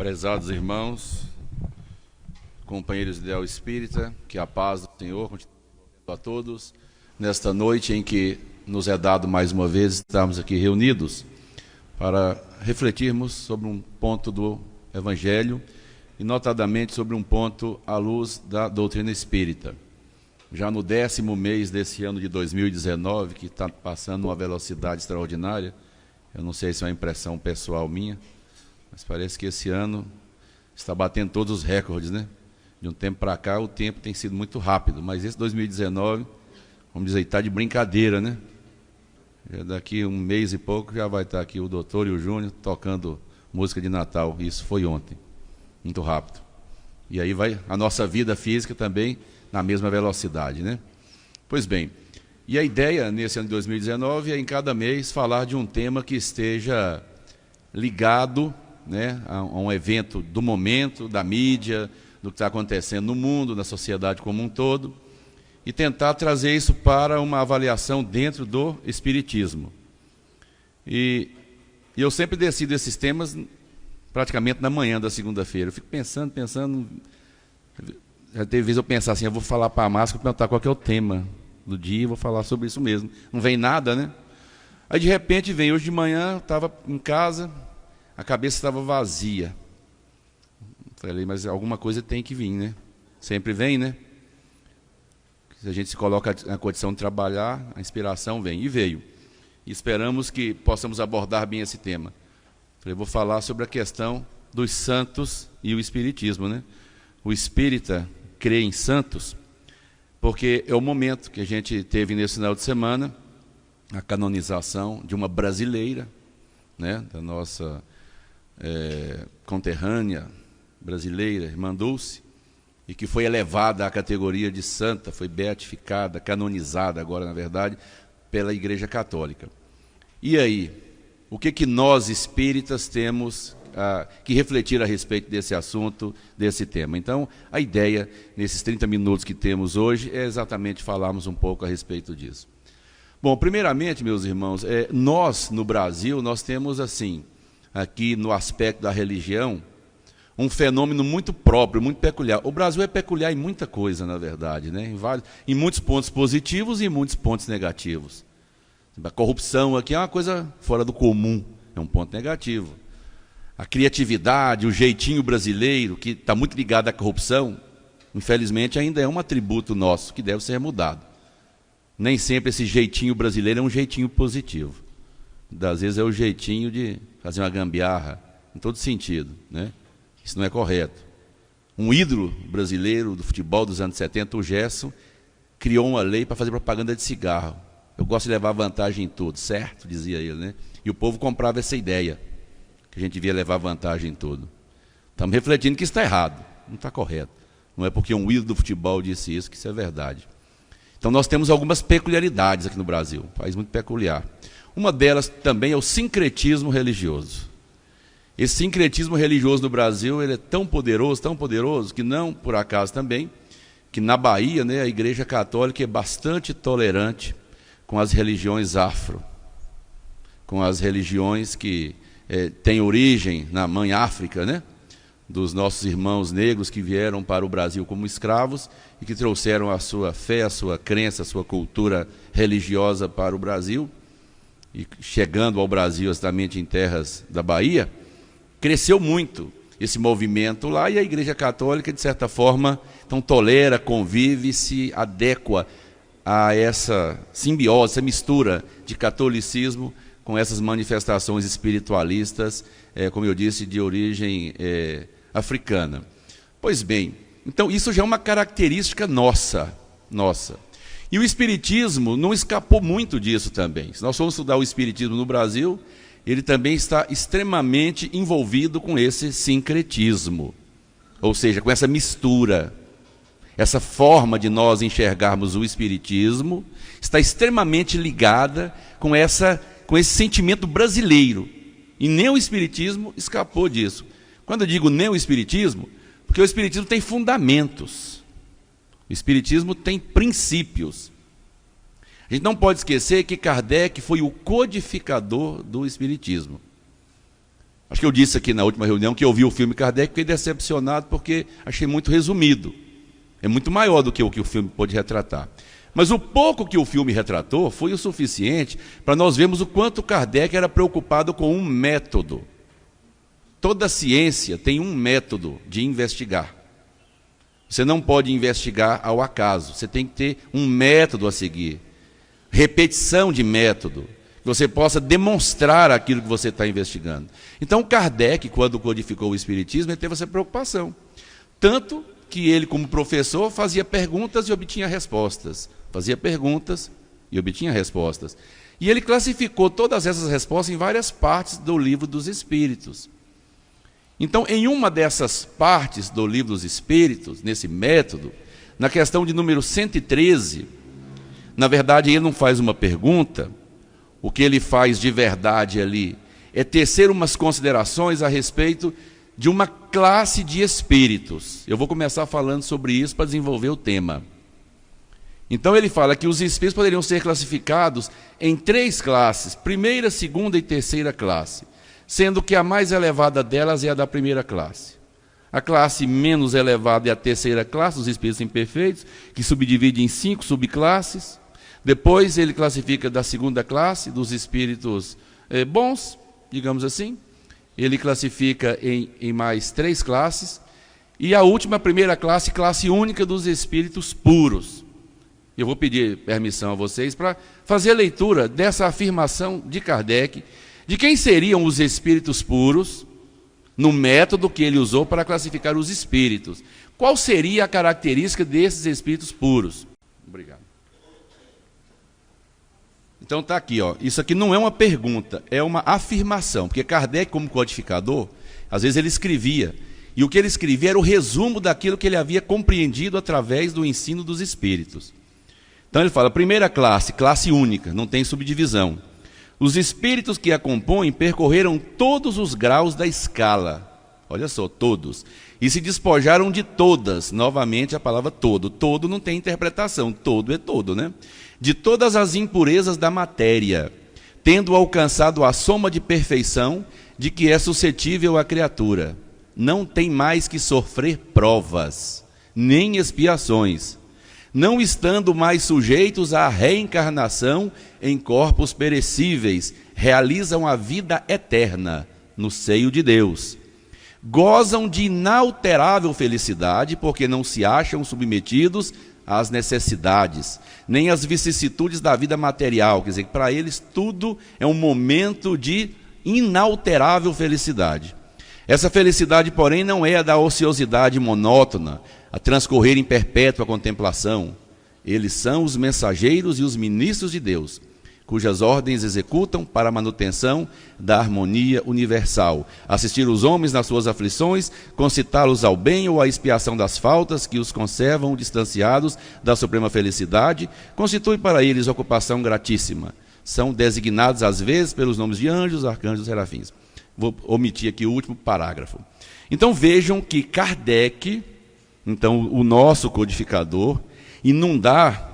Prezados irmãos, companheiros de ideal espírita, que a paz do Senhor continue a todos, nesta noite em que nos é dado mais uma vez estarmos aqui reunidos para refletirmos sobre um ponto do Evangelho e notadamente sobre um ponto à luz da doutrina espírita. Já no 10º mês desse ano de 2019, que está passando uma velocidade extraordinária, eu não sei se é uma impressão pessoal minha, mas parece que esse ano está batendo todos os recordes, né? De um tempo para cá, o tempo tem sido muito rápido, mas esse 2019, vamos dizer, está de brincadeira, né? Daqui um mês e pouco já vai estar aqui o doutor e o Júnior tocando música de Natal. Isso foi ontem, muito rápido. E aí vai a nossa vida física também na mesma velocidade, né? Pois bem, e a ideia nesse ano de 2019 é em cada mês falar de um tema que esteja ligado, né, a um evento do momento, da mídia, do que está acontecendo no mundo, na sociedade como um todo, e tentar trazer isso para uma avaliação dentro do Espiritismo. E eu sempre decido esses temas praticamente na manhã da segunda-feira. Eu fico pensando, já teve vezes eu pensar assim, eu vou falar para a Márcia, vou perguntar qual que é o tema do dia, vou falar sobre isso mesmo. Não vem nada, né? Aí de repente vem, hoje de manhã, eu estava em casa, a cabeça estava vazia. Falei, mas alguma coisa tem que vir, né? Sempre vem, né? Se a gente se coloca na condição de trabalhar, a inspiração vem. E veio. E esperamos que possamos abordar bem esse tema. Falei, vou falar sobre a questão dos santos e o espiritismo, né? O espírita crê em santos, porque é o momento que a gente teve nesse final de semana, a canonização de uma brasileira, né? Da nossa conterrânea brasileira, irmã Dulce, e que foi elevada à categoria de santa, foi beatificada, canonizada agora, na verdade, pela Igreja Católica. E aí, o que nós espíritas temos que refletir a respeito desse assunto, desse tema? Então, a ideia, nesses 30 minutos que temos hoje, é exatamente falarmos um pouco a respeito disso. Bom, primeiramente, meus irmãos, nós, no Brasil, nós temos, assim, aqui no aspecto da religião, um fenômeno muito próprio, muito peculiar. O Brasil é peculiar em muita coisa, na verdade, né? Em muitos pontos positivos e em muitos pontos negativos. A corrupção aqui é uma coisa fora do comum, é um ponto negativo. A criatividade, o jeitinho brasileiro, que está muito ligado à corrupção, infelizmente ainda é um atributo nosso, que deve ser mudado. Nem sempre esse jeitinho brasileiro é um jeitinho positivo. Às vezes é o jeitinho de fazer uma gambiarra, em todo sentido, né? Isso não é correto. Um ídolo brasileiro do futebol dos anos 70, o Gerson, criou uma lei para fazer propaganda de cigarro. Eu gosto de levar vantagem em tudo, certo? Dizia ele, né? E o povo comprava essa ideia, que a gente devia levar vantagem em tudo. Estamos refletindo que isso está errado, não está correto. Não é porque um ídolo do futebol disse isso que isso é verdade. Então nós temos algumas peculiaridades aqui no Brasil, um país muito peculiar. Uma delas também é o sincretismo religioso. Esse sincretismo religioso no Brasil ele é tão poderoso, que não, por acaso também, que na Bahia, né, a Igreja Católica é bastante tolerante com as religiões afro, com as religiões que têm origem na mãe África, né, dos nossos irmãos negros que vieram para o Brasil como escravos e que trouxeram a sua fé, a sua crença, a sua cultura religiosa para o Brasil. E chegando ao Brasil, exatamente em terras da Bahia, cresceu muito esse movimento lá e a Igreja Católica, de certa forma, então tolera, convive, se adequa a essa simbiose, essa mistura de catolicismo com essas manifestações espiritualistas, como eu disse, de origem africana. Pois bem, então isso já é uma característica nossa. E o Espiritismo não escapou muito disso também. Se nós formos estudar o Espiritismo no Brasil, ele também está extremamente envolvido com esse sincretismo, ou seja, com essa mistura. Essa forma de nós enxergarmos o Espiritismo está extremamente ligada com esse sentimento brasileiro. E nem o Espiritismo escapou disso. Quando eu digo nem o Espiritismo, porque o Espiritismo tem fundamentos. O Espiritismo tem princípios. A gente não pode esquecer que Kardec foi o codificador do Espiritismo. Acho que eu disse aqui na última reunião que eu vi o filme Kardec e fiquei decepcionado porque achei muito resumido. É muito maior do que o filme pôde retratar. Mas o pouco que o filme retratou foi o suficiente para nós vermos o quanto Kardec era preocupado com um método. Toda ciência tem um método de investigar. Você não pode investigar ao acaso, você tem que ter um método a seguir. Repetição de método, que você possa demonstrar aquilo que você está investigando. Então Kardec, quando codificou o Espiritismo, ele teve essa preocupação. Tanto que ele, como professor, fazia perguntas e obtinha respostas. Fazia perguntas e obtinha respostas. E ele classificou todas essas respostas em várias partes do Livro dos Espíritos. Então, em uma dessas partes do Livro dos Espíritos, nesse método, na questão de número 113, na verdade ele não faz uma pergunta, o que ele faz de verdade ali é tecer umas considerações a respeito de uma classe de espíritos. Eu vou começar falando sobre isso para desenvolver o tema. Então ele fala que os espíritos poderiam ser classificados em 3 classes, primeira, segunda e terceira classe, sendo que a mais elevada delas é a da primeira classe. A classe menos elevada é a terceira classe, os espíritos imperfeitos, que subdivide em 5 subclasses. Depois ele classifica da segunda classe, dos espíritos bons, digamos assim. Ele classifica em mais 3 classes. E a última, a primeira classe, classe única dos espíritos puros. Eu vou pedir permissão a vocês para fazer a leitura dessa afirmação de Kardec, de quem seriam os espíritos puros, no método que ele usou para classificar os espíritos. Qual seria a característica desses espíritos puros? Obrigado. Então está aqui, ó. Isso aqui não é uma pergunta, é uma afirmação, porque Kardec, como codificador, às vezes ele escrevia, e o que ele escrevia era o resumo daquilo que ele havia compreendido através do ensino dos espíritos. Então ele fala, primeira classe, classe única, não tem subdivisão. Os espíritos que a compõem percorreram todos os graus da escala, olha só, todos, e se despojaram de todas, novamente a palavra todo, todo não tem interpretação, todo é todo, né? De todas as impurezas da matéria, tendo alcançado a soma de perfeição de que é suscetível a criatura. Não tem mais que sofrer provas, nem expiações, não estando mais sujeitos à reencarnação em corpos perecíveis, realizam a vida eterna no seio de Deus. Gozam de inalterável felicidade, porque não se acham submetidos às necessidades, nem às vicissitudes da vida material. Quer dizer, para eles tudo é um momento de inalterável felicidade. Essa felicidade, porém, não é a da ociosidade monótona, a transcorrer em perpétua contemplação. Eles são os mensageiros e os ministros de Deus, cujas ordens executam para a manutenção da harmonia universal, assistir os homens nas suas aflições, concitá-los ao bem ou à expiação das faltas que os conservam distanciados da suprema felicidade, constitui para eles ocupação gratíssima. São designados às vezes pelos nomes de anjos, arcanjos, serafins. Vou omitir aqui o último parágrafo. Então vejam que Kardec, então o nosso codificador, e não dá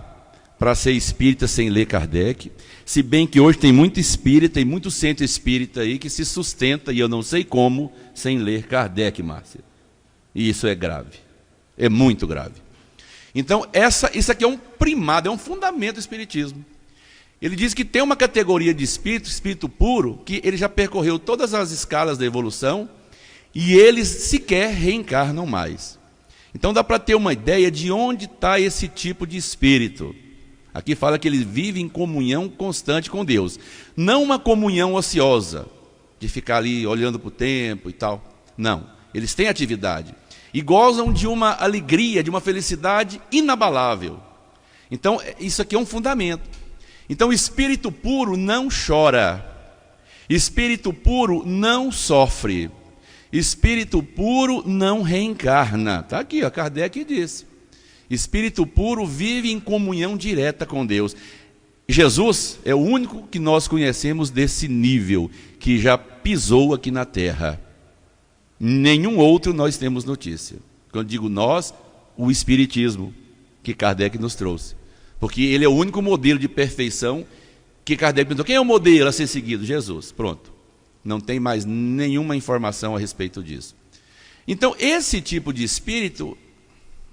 para ser espírita sem ler Kardec, se bem que hoje tem muito espírita e muito centro espírita aí que se sustenta, e eu não sei como, sem ler Kardec, Márcia. E isso é grave, é muito grave. Então isso aqui é um primado, é um fundamento do espiritismo. Ele diz que tem uma categoria de espírito, espírito puro, que ele já percorreu todas as escalas da evolução e eles sequer reencarnam mais. Então dá para ter uma ideia de onde está esse tipo de espírito. Aqui fala que ele vive em comunhão constante com Deus. Não uma comunhão ociosa, de ficar ali olhando para o tempo e tal. Não, eles têm atividade. E gozam de uma alegria, de uma felicidade inabalável. Então isso aqui é um fundamento. Então, espírito puro não chora, espírito puro não sofre, espírito puro não reencarna. Está aqui, ó, Kardec disse. Espírito puro vive em comunhão direta com Deus. Jesus é o único que nós conhecemos desse nível, que já pisou aqui na terra. Nenhum outro nós temos notícia. Quando digo nós, o Espiritismo que Kardec nos trouxe. Porque ele é o único modelo de perfeição que Kardec perguntou, quem é o modelo a ser seguido? Jesus, pronto. Não tem mais nenhuma informação a respeito disso. Então, esse tipo de espírito,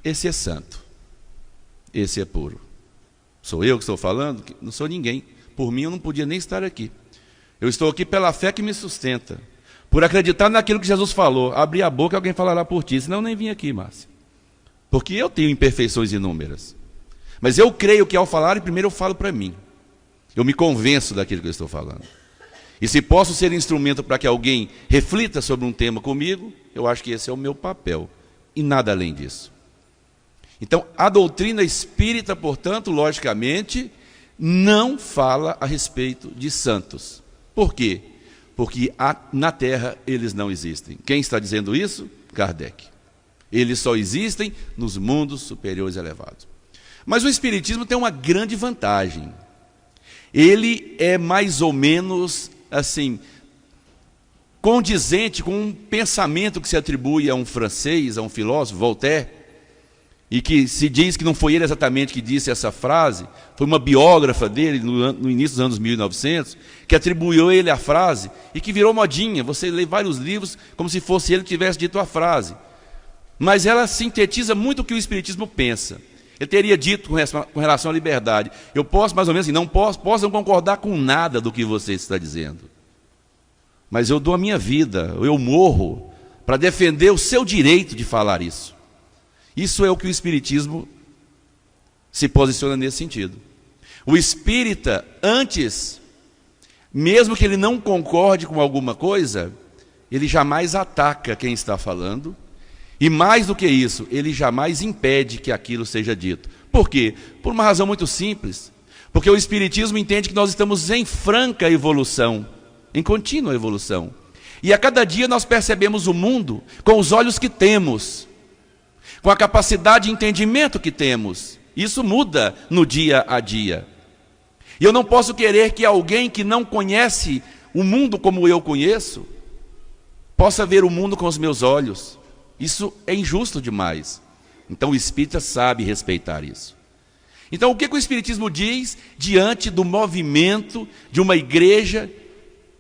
esse é santo. Esse é puro. Sou eu que estou falando? Não sou ninguém. Por mim, eu não podia nem estar aqui. Eu estou aqui pela fé que me sustenta. Por acreditar naquilo que Jesus falou. Abrir a boca e alguém falará por ti. Senão eu nem vim aqui, Márcia. Porque eu tenho imperfeições inúmeras. Mas eu creio que ao falar, primeiro eu falo para mim. Eu me convenço daquilo que eu estou falando. E se posso ser instrumento para que alguém reflita sobre um tema comigo, eu acho que esse é o meu papel. E nada além disso. Então, a doutrina espírita, portanto, logicamente, não fala a respeito de santos. Por quê? Porque na Terra eles não existem. Quem está dizendo isso? Kardec. Eles só existem nos mundos superiores elevados. Mas o Espiritismo tem uma grande vantagem. Ele é mais ou menos, assim, condizente com um pensamento que se atribui a um francês, a um filósofo, Voltaire, e que se diz que não foi ele exatamente que disse essa frase, foi uma biógrafa dele no início dos anos 1900, que atribuiu a ele a frase e que virou modinha. Você lê vários livros como se fosse ele que tivesse dito a frase. Mas ela sintetiza muito o que o Espiritismo pensa. Ele teria dito com relação à liberdade: eu posso mais ou menos assim, posso não concordar com nada do que você está dizendo, mas eu dou a minha vida, eu morro para defender o seu direito de falar isso. Isso é o que o Espiritismo se posiciona nesse sentido. O espírita, antes, mesmo que ele não concorde com alguma coisa, ele jamais ataca quem está falando, e mais do que isso, ele jamais impede que aquilo seja dito. Por quê? Por uma razão muito simples. Porque o Espiritismo entende que nós estamos em franca evolução, em contínua evolução. E a cada dia nós percebemos o mundo com os olhos que temos, com a capacidade de entendimento que temos. Isso muda no dia a dia. E eu não posso querer que alguém que não conhece o mundo como eu conheço, possa ver o mundo com os meus olhos. Isso é injusto demais. Então o espírita sabe respeitar isso. Então o que o Espiritismo diz diante do movimento de uma igreja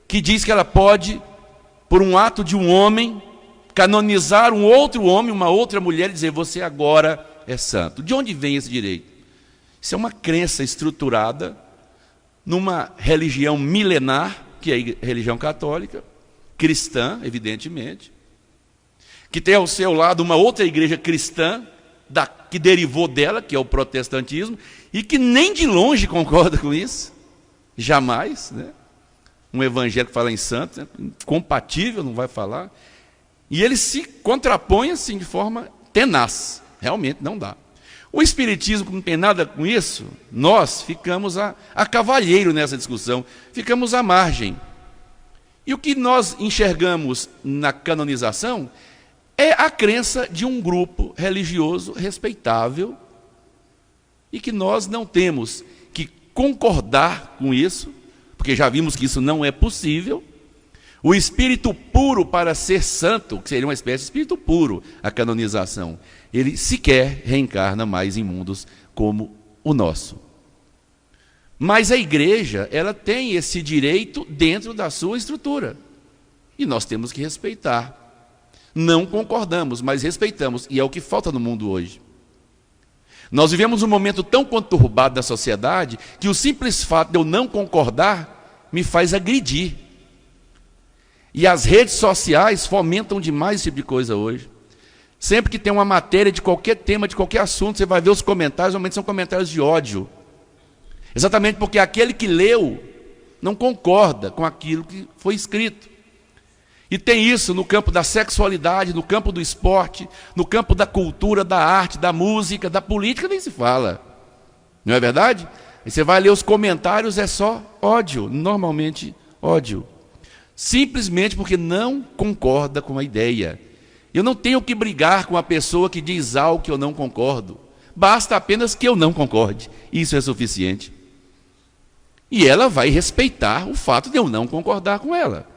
que diz que ela pode, por um ato de um homem, canonizar um outro homem, uma outra mulher e dizer: você agora é santo? De onde vem esse direito? Isso é uma crença estruturada numa religião milenar, que é a religião católica, cristã, evidentemente, que tem ao seu lado uma outra igreja cristã, que derivou dela, que é o protestantismo, e que nem de longe concorda com isso, jamais, né? Um evangélico fala em santo, né? Compatível, não vai falar, e ele se contrapõe assim de forma tenaz, realmente não dá. O Espiritismo não tem nada com isso, nós ficamos a cavalheiro nessa discussão, ficamos à margem. E o que nós enxergamos na canonização é a crença de um grupo religioso respeitável e que nós não temos que concordar com isso, porque já vimos que isso não é possível. O espírito puro para ser santo, que seria uma espécie de espírito puro, a canonização, ele sequer reencarna mais em mundos como o nosso. Mas a igreja, ela tem esse direito dentro da sua estrutura, e nós temos que respeitar. Não concordamos, mas respeitamos, e é o que falta no mundo hoje. Nós vivemos um momento tão conturbado da sociedade que o simples fato de eu não concordar me faz agredir. E as redes sociais fomentam demais esse tipo de coisa hoje. Sempre que tem uma matéria de qualquer tema, de qualquer assunto, você vai ver os comentários, normalmente são comentários de ódio. Exatamente porque aquele que leu não concorda com aquilo que foi escrito. E tem isso no campo da sexualidade, no campo do esporte, no campo da cultura, da arte, da música, da política, nem se fala. Não é verdade? Aí você vai ler os comentários, é só ódio, normalmente ódio. Simplesmente porque não concorda com a ideia. Eu não tenho que brigar com a pessoa que diz algo que eu não concordo. Basta apenas que eu não concorde. Isso é suficiente. E ela vai respeitar o fato de eu não concordar com ela.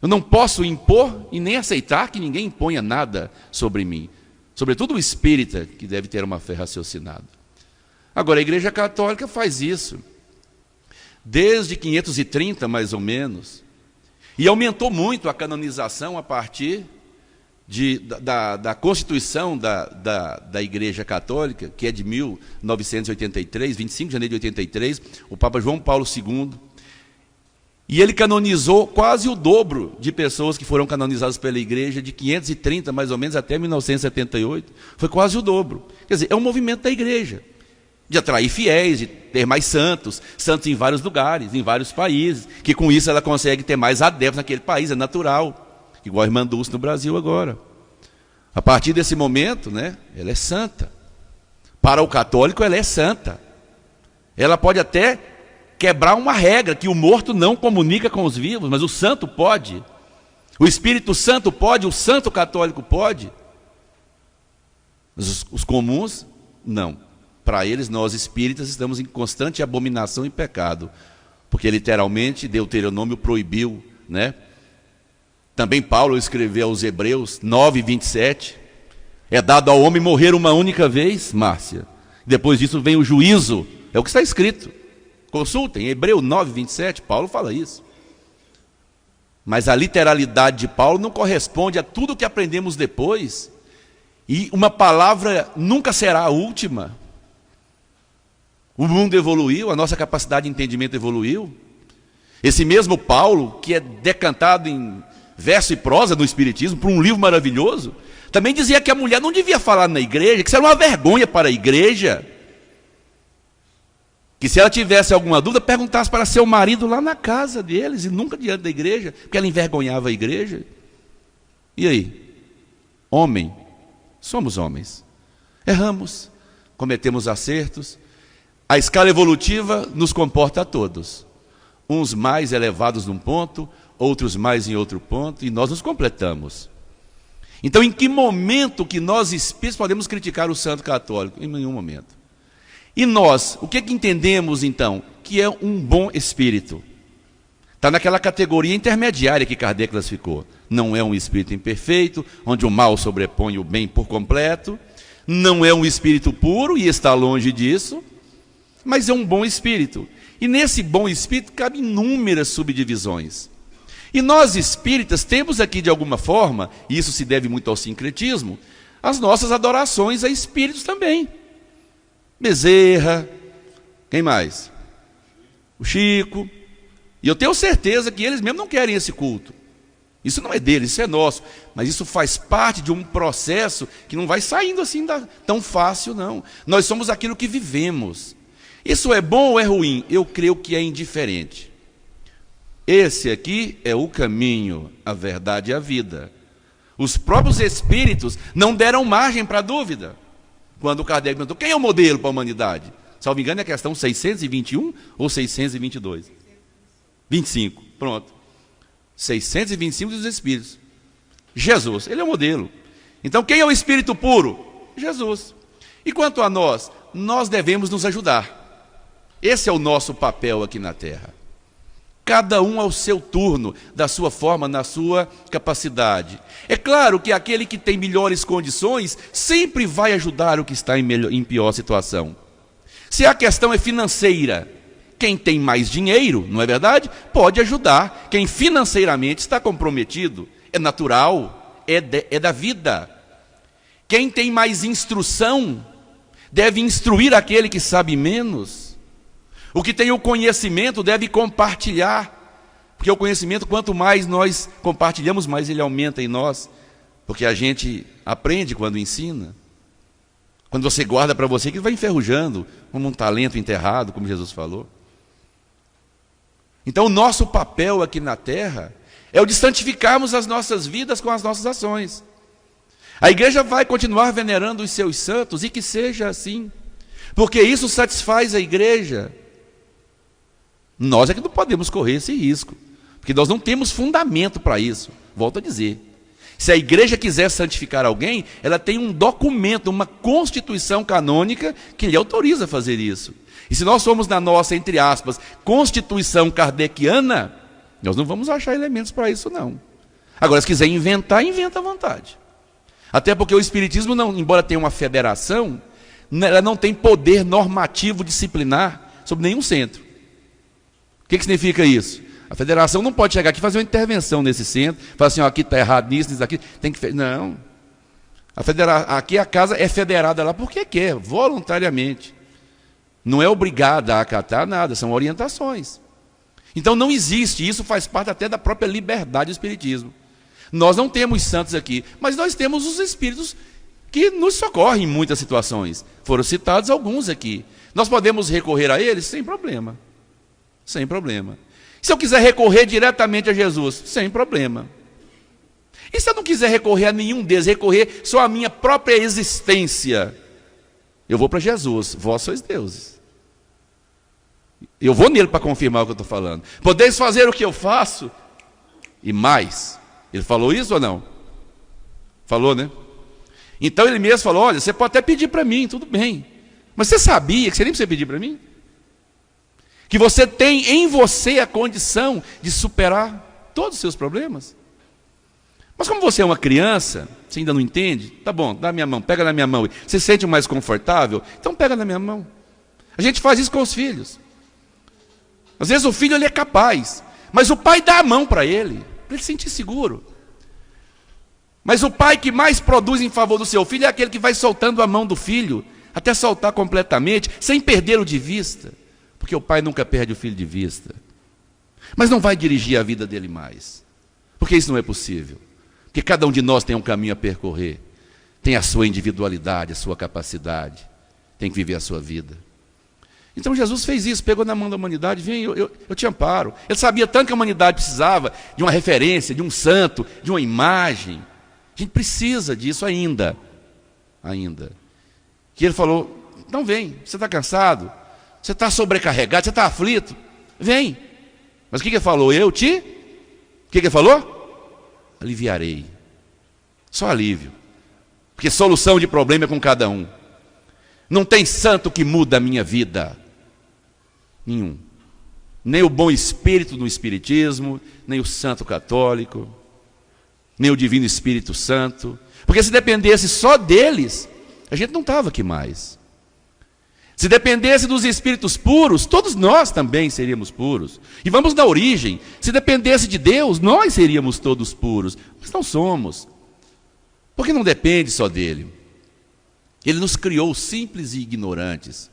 Eu não posso impor e nem aceitar que ninguém imponha nada sobre mim. Sobretudo o espírita, que deve ter uma fé raciocinada. Agora, a Igreja Católica faz isso. Desde 530, mais ou menos. E aumentou muito a canonização a partir da Constituição da Igreja Católica, que é de 1983, 25 de janeiro de 83, o Papa João Paulo II. E ele canonizou quase o dobro de pessoas que foram canonizadas pela Igreja, de 530 mais ou menos até 1978. Foi quase o dobro. Quer dizer, é um movimento da Igreja, de atrair fiéis, de ter mais santos em vários lugares, em vários países, que com isso ela consegue ter mais adeptos naquele país, é natural, igual a Irmã Dulce no Brasil agora. A partir desse momento, né, ela é santa. Para o católico, ela é santa. Ela pode até quebrar uma regra, que o morto não comunica com os vivos, mas o santo pode. O Espírito Santo pode, o santo católico pode. Mas os comuns, não. Para eles, nós espíritas, estamos em constante abominação e pecado, porque literalmente Deuteronômio proibiu, né? Também Paulo escreveu aos Hebreus 9:27, é dado ao homem morrer uma única vez, Márcia, depois disso vem o juízo, é o que está escrito, consultem, Hebreu 9:27, Paulo fala isso. Mas a literalidade de Paulo não corresponde a tudo que aprendemos depois, e uma palavra nunca será a última. O mundo evoluiu, a nossa capacidade de entendimento evoluiu. Esse mesmo Paulo, que é decantado em verso e prosa no Espiritismo, por um livro maravilhoso, também dizia que a mulher não devia falar na igreja, que isso era uma vergonha para a igreja. Que se ela tivesse alguma dúvida, perguntasse para seu marido lá na casa deles, e nunca diante da igreja, porque ela envergonhava a igreja. E aí? Homem, somos homens. Erramos, cometemos acertos. A escala evolutiva nos comporta a todos. Uns mais elevados num ponto, outros mais em outro ponto, e nós nos completamos. Então, em que momento que nós espíritos podemos criticar o santo católico? Em nenhum momento. E nós, o que entendemos então? Que é um bom espírito. Está naquela categoria intermediária que Kardec classificou. Não é um espírito imperfeito, onde o mal sobrepõe o bem por completo. Não é um espírito puro, e está longe disso. Mas é um bom espírito. E nesse bom espírito cabem inúmeras subdivisões. E nós espíritas temos aqui de alguma forma, e isso se deve muito ao sincretismo, as nossas adorações a espíritos também. Bezerra, quem mais? O Chico. E eu tenho certeza que eles mesmo não querem esse culto. Isso não é deles, isso é nosso. Mas isso faz parte de um processo que não vai saindo assim tão fácil, não. Nós somos aquilo que vivemos. Isso é bom ou é ruim? Eu creio que é indiferente. Esse aqui é o caminho, a verdade e a vida. Os próprios espíritos não deram margem para dúvida. Quando o Kardec perguntou, quem é o modelo para a humanidade? Salvo engano, é a questão 621 ou 622? 25, pronto. 625 dos espíritos. Jesus, ele é o modelo. Então, quem é o espírito puro? Jesus. E quanto a nós? Nós devemos nos ajudar. Esse é o nosso papel aqui na Terra. Cada um ao seu turno, da sua forma, na sua capacidade. É claro que aquele que tem melhores condições sempre vai ajudar o que está em pior situação. Se a questão é financeira, quem tem mais dinheiro, não é verdade? Pode ajudar. Quem financeiramente está comprometido, é natural, é da vida. Quem tem mais instrução, deve instruir aquele que sabe menos. O que tem o conhecimento deve compartilhar, porque o conhecimento, quanto mais nós compartilhamos, mais ele aumenta em nós, porque a gente aprende quando ensina. Quando você guarda para você, que vai enferrujando, como um talento enterrado, como Jesus falou. Então, o nosso papel aqui na Terra é o de santificarmos as nossas vidas com as nossas ações. A igreja vai continuar venerando os seus santos, e que seja assim, porque isso satisfaz a igreja. Nós é que não podemos correr esse risco, porque nós não temos fundamento para isso. Volto a dizer, se a igreja quiser santificar alguém, ela tem um documento, uma constituição canônica que lhe autoriza a fazer isso. E se nós formos na nossa, entre aspas, constituição kardeciana, nós não vamos achar elementos para isso, não. Agora, se quiser inventar, inventa à vontade. Até porque o Espiritismo, não, embora tenha uma federação, ela não tem poder normativo disciplinar sobre nenhum centro. O que significa isso? A federação não pode chegar aqui e fazer uma intervenção nesse centro, falar assim, ó, aqui está errado nisso, nisso, aqui, tem que... Não. Aqui a casa é federada lá porque quer, voluntariamente. Não é obrigada a acatar nada, são orientações. Então não existe, isso faz parte até da própria liberdade do espiritismo. Nós não temos santos aqui, mas nós temos os espíritos que nos socorrem em muitas situações. Foram citados alguns aqui. Nós podemos recorrer a eles sem problema. Sem problema. Se eu quiser recorrer diretamente a Jesus, sem problema. E se eu não quiser recorrer a nenhum deles, recorrer só à minha própria existência, eu vou para Jesus, vós sois deuses. Eu vou nele para confirmar o que eu estou falando. Podeis fazer o que eu faço e mais. Ele falou isso ou não? Falou, né? Então ele mesmo falou, olha, você pode até pedir para mim, tudo bem. Mas você sabia que você nem precisa pedir para mim? Que você tem em você a condição de superar todos os seus problemas? Mas como você é uma criança, você ainda não entende? Tá bom, dá a minha mão, pega na minha mão. Você se sente mais confortável? Então pega na minha mão. A gente faz isso com os filhos. Às vezes o filho ele é capaz, mas o pai dá a mão para ele se sentir seguro. Mas o pai que mais produz em favor do seu filho é aquele que vai soltando a mão do filho, até soltar completamente, sem perdê-lo de vista. Porque o pai nunca perde o filho de vista. Mas não vai dirigir a vida dele mais. Porque isso não é possível. Porque cada um de nós tem um caminho a percorrer. Tem a sua individualidade, a sua capacidade. Tem que viver a sua vida. Então Jesus fez isso, pegou na mão da humanidade, vem, eu te amparo. Ele sabia tanto que a humanidade precisava de uma referência, de um santo, de uma imagem. A gente precisa disso ainda. Que ele falou, então vem, você está cansado, você está sobrecarregado, você está aflito, vem. Mas o que ele falou? O que ele falou? Aliviarei. Só alívio. Porque solução de problema é com cada um. Não tem santo que muda a minha vida. Nenhum. Nem o bom espírito no espiritismo, nem o santo católico, nem o divino Espírito Santo. Porque se dependesse só deles, a gente não estava aqui mais. Se dependesse dos espíritos puros, todos nós também seríamos puros. E vamos da origem. Se dependesse de Deus, nós seríamos todos puros. Mas não somos. Porque não depende só dele. Ele nos criou simples e ignorantes.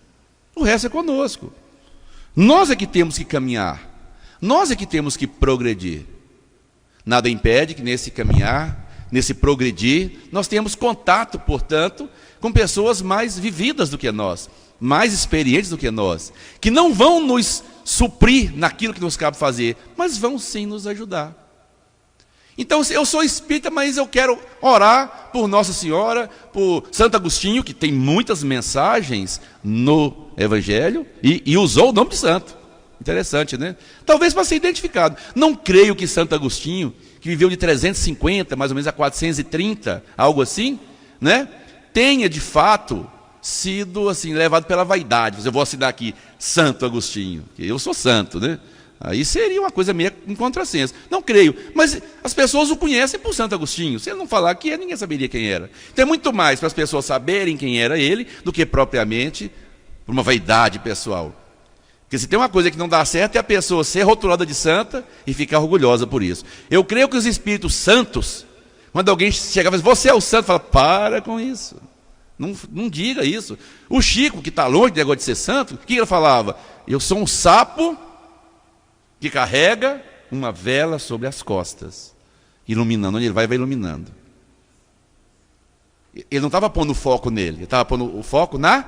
O resto é conosco. Nós é que temos que caminhar. Nós é que temos que progredir. Nada impede que nesse caminhar, nesse progredir, nós tenhamos contato, portanto, com pessoas mais vividas do que nós, mais experientes do que nós, que não vão nos suprir naquilo que nos cabe fazer, mas vão sim nos ajudar. Então, eu sou espírita, mas eu quero orar por Nossa Senhora, por Santo Agostinho, que tem muitas mensagens no Evangelho, e usou o nome de santo. Interessante, né? Talvez para ser identificado. Não creio que Santo Agostinho, que viveu de 350, mais ou menos a 430, algo assim, né? Tenha de fato sido assim, levado pela vaidade. Eu vou assinar aqui, Santo Agostinho, que eu sou santo, né? Aí seria uma coisa meio em contrassenso. Não creio, mas as pessoas o conhecem por Santo Agostinho. Se ele não falar que ninguém saberia quem era. Então é muito mais para as pessoas saberem quem era ele, do que propriamente por uma vaidade pessoal. Porque se tem uma coisa que não dá certo, é a pessoa ser rotulada de santa e ficar orgulhosa por isso. Eu creio que os espíritos santos, quando alguém chegava e fala, você é o santo, fala, para com isso. Não diga isso. O Chico, que está longe do negócio de ser santo, o que ele falava? Eu sou um sapo que carrega uma vela sobre as costas, iluminando. Onde ele vai iluminando. Ele não estava pondo o foco nele, ele estava pondo o foco na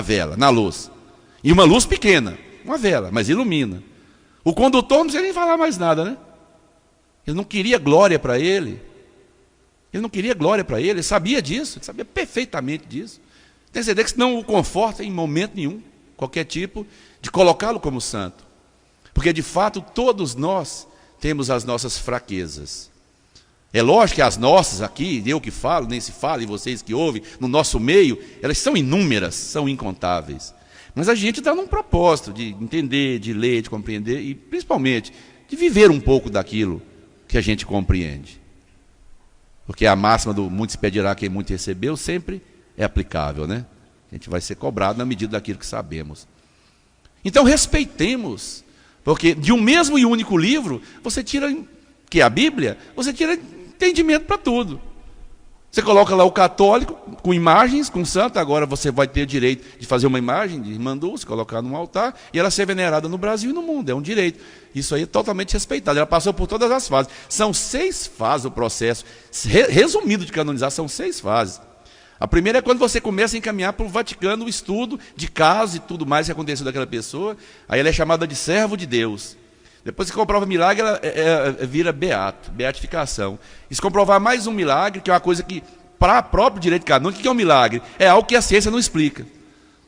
vela, na luz. E uma luz pequena, uma vela, mas ilumina. O condutor não precisa nem falar mais nada, né? Ele não queria glória para ele. Ele sabia disso, ele sabia perfeitamente disso. Tem certeza que isso não o conforta em momento nenhum, qualquer tipo, de colocá-lo como santo. Porque, de fato, todos nós temos as nossas fraquezas. É lógico que as nossas aqui, eu que falo, nem se fala, e vocês que ouvem, no nosso meio, elas são inúmeras, são incontáveis. Mas a gente está num propósito de entender, de ler, de compreender, e principalmente, de viver um pouco daquilo que a gente compreende. Porque a máxima do muito se pedirá quem muito recebeu sempre é aplicável, né? A gente vai ser cobrado na medida daquilo que sabemos. Então, respeitemos. Porque de um mesmo e único livro, você tira, que é a Bíblia, você tira entendimento para tudo. Você coloca lá o católico, com imagens, com santo, agora você vai ter direito de fazer uma imagem de irmã Dulce, colocar num altar, e ela ser venerada no Brasil e no mundo, é um direito. Isso aí é totalmente respeitado, ela passou por todas as fases. São 6 fases o processo, resumido de canonizar, são 6 fases. A primeira é quando você começa a encaminhar para o Vaticano o estudo de casos e tudo mais que aconteceu daquela pessoa, aí ela é chamada de servo de Deus. Depois que comprova milagre, ela vira beato, beatificação. E se comprovar mais um milagre, que é uma coisa que, para o próprio direito canônico, o que é um milagre? É algo que a ciência não explica.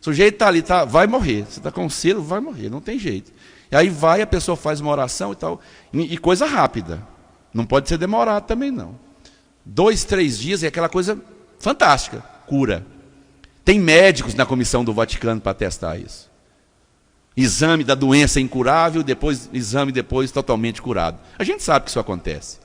O sujeito está ali, vai morrer. Você está com um selo, vai morrer, não tem jeito. E aí vai, a pessoa faz uma oração e tal, e coisa rápida. Não pode ser demorado também, não. 2, 3 dias é aquela coisa fantástica, cura. Tem médicos na comissão do Vaticano para testar isso. Exame da doença incurável, exame depois totalmente curado. A gente sabe que isso acontece.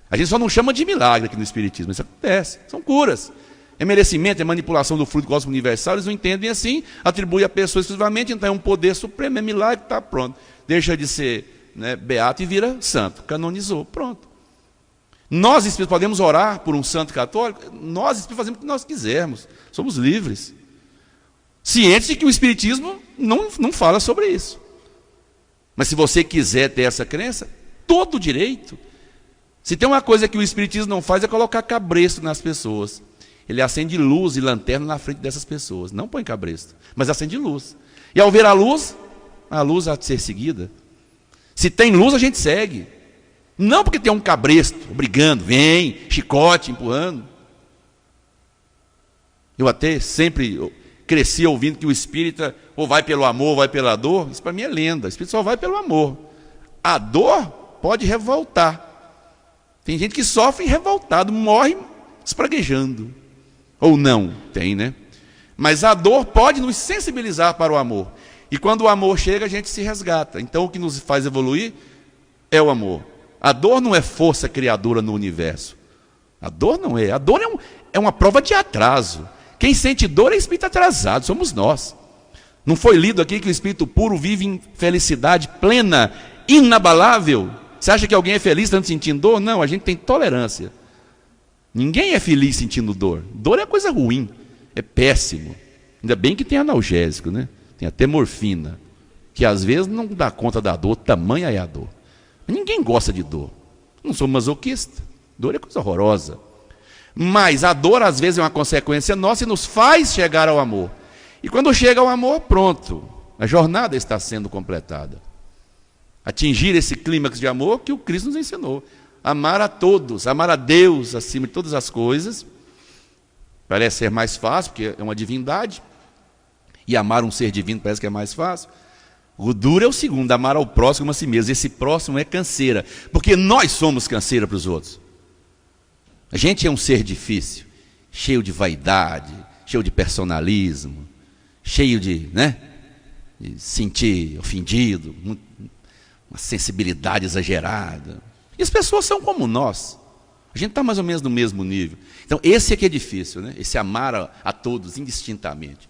A gente só não chama de milagre aqui no Espiritismo, isso acontece, são curas. É merecimento, é manipulação do fluido cósmico universal, eles não entendem assim, atribui a pessoa exclusivamente, então é um poder supremo, é milagre, está pronto. Deixa de ser, né, beato e vira santo, canonizou, pronto. Nós espíritos podemos orar por um santo católico, nós espíritos fazemos o que nós quisermos, somos livres. Cientes de que o Espiritismo não fala sobre isso. Mas se você quiser ter essa crença, todo direito. Se tem uma coisa que o Espiritismo não faz é colocar cabresto nas pessoas. Ele acende luz e lanterna na frente dessas pessoas. Não põe cabresto, mas acende luz. E ao ver a luz há de ser seguida. Se tem luz, a gente segue. Não porque tem um cabresto, obrigando, vem, chicote, empurrando. Eu até sempre cresci ouvindo que o espírita ou vai pelo amor, ou vai pela dor. Isso para mim é lenda. O espírito só vai pelo amor. A dor pode revoltar. Tem gente que sofre revoltado, morre espraguejando. Ou não, tem, né? Mas a dor pode nos sensibilizar para o amor. E quando o amor chega, a gente se resgata. Então o que nos faz evoluir é o amor. A dor não é força criadora no universo. A dor não é. A dor é uma prova de atraso. Quem sente dor é espírito atrasado, somos nós. Não foi lido aqui que o espírito puro vive em felicidade plena, inabalável? Você acha que alguém é feliz estando sentindo dor? Não, a gente tem tolerância. Ninguém é feliz sentindo dor. Dor é coisa ruim, é péssimo. Ainda bem que tem analgésico, né? Tem até morfina, que às vezes não dá conta da dor, tamanha é a dor. Ninguém gosta de dor. Não sou masoquista. Dor é coisa horrorosa. Mas a dor, às vezes, é uma consequência nossa e nos faz chegar ao amor. E quando chega ao amor, pronto. A jornada está sendo completada. Atingir esse clímax de amor que o Cristo nos ensinou. Amar a todos, amar a Deus acima de todas as coisas. Parece ser mais fácil, porque é uma divindade. E amar um ser divino parece que é mais fácil. O duro é o segundo, amar ao próximo como a si mesmo. Esse próximo é canseira, porque nós somos canseira para os outros. A gente é um ser difícil, cheio de vaidade, cheio de personalismo, cheio de sentir ofendido, uma sensibilidade exagerada. E as pessoas são como nós. A gente está mais ou menos no mesmo nível. Então, esse é que é difícil, né? Esse amar a todos indistintamente.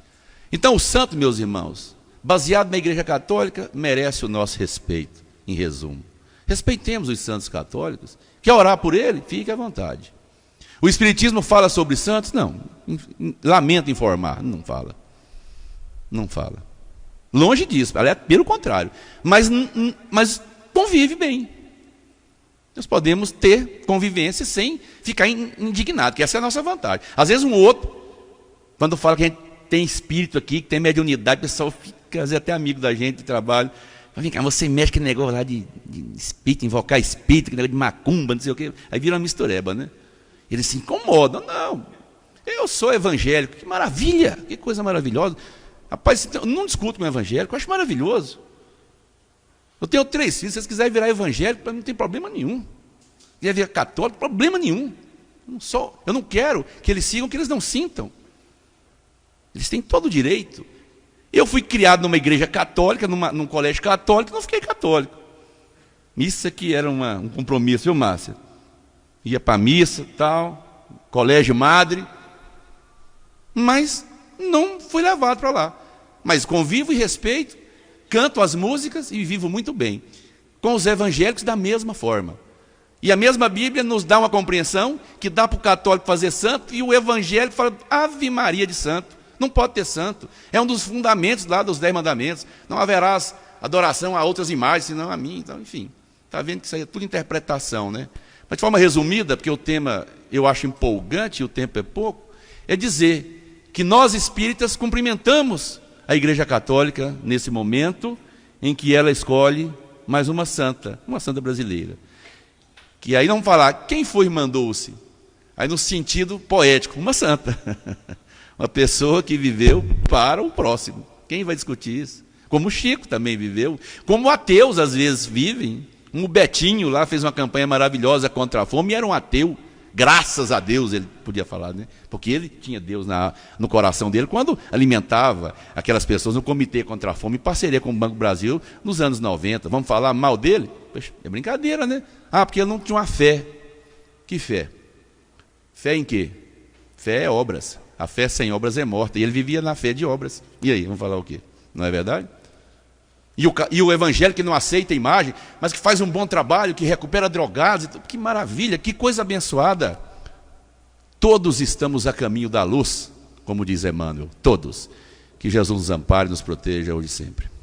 Então, o santo, meus irmãos, baseado na Igreja Católica, merece o nosso respeito, em resumo. Respeitemos os santos católicos. Quer orar por ele? Fique à vontade. O Espiritismo fala sobre santos? Não. Lamento informar, não fala. Não fala. Longe disso, aliás, pelo contrário. Mas convive bem. Nós podemos ter convivência sem ficar indignado, que essa é a nossa vantagem. Às vezes um outro, quando fala que a gente tem espírito aqui, que tem mediunidade, o pessoal fica, às vezes, até amigo da gente de trabalho. Vem cá, você mexe com negócio lá de espírito, invocar espírito, negócio de macumba, não sei o quê. Aí vira uma mistureba, né? Eles se incomodam. Não, eu sou evangélico, que maravilha, que coisa maravilhosa. Rapaz, eu não discuto com o evangélico, eu acho maravilhoso. Eu tenho 3 filhos, se vocês quiserem virar evangélico, não tem problema nenhum. Se quiser virar católico, problema nenhum. Eu não quero que eles sigam o que eles não sintam. Eles têm todo o direito. Eu fui criado numa igreja católica, num colégio católico, não fiquei católico. Isso aqui era um compromisso, viu, Márcia? Ia para a missa, tal, colégio madre, mas não fui levado para lá. Mas convivo e respeito, canto as músicas e vivo muito bem. Com os evangélicos, da mesma forma. E a mesma Bíblia nos dá uma compreensão que dá para o católico fazer santo, e o evangélico fala, Ave Maria de santo. Não pode ter santo. É um dos fundamentos lá dos 10 mandamentos. Não haverá adoração a outras imagens, senão a mim. Então, enfim, está vendo que isso aí é tudo interpretação, né? Mas de forma resumida, porque o tema eu acho empolgante e o tempo é pouco, é dizer que nós espíritas cumprimentamos a Igreja Católica nesse momento em que ela escolhe mais uma santa brasileira. Que aí não falar quem foi irmã Dulce, aí no sentido poético, uma santa. Uma pessoa que viveu para o próximo. Quem vai discutir isso? Como o Chico também viveu, como ateus às vezes vivem. O Betinho lá fez uma campanha maravilhosa contra a fome e era um ateu. Graças a Deus, ele podia falar, né? Porque ele tinha Deus no coração dele quando alimentava aquelas pessoas no Comitê contra a Fome, em parceria com o Banco Brasil, nos anos 90. Vamos falar mal dele? Poxa, é brincadeira, né? Porque ele não tinha uma fé. Que fé? Fé em quê? Fé é obras. A fé sem obras é morta. E ele vivia na fé de obras. E aí, vamos falar o quê? Não é verdade? E o evangelho que não aceita a imagem, mas que faz um bom trabalho, que recupera drogados. Que maravilha, que coisa abençoada. Todos estamos a caminho da luz, como diz Emmanuel. Todos. Que Jesus nos ampare e nos proteja hoje e sempre.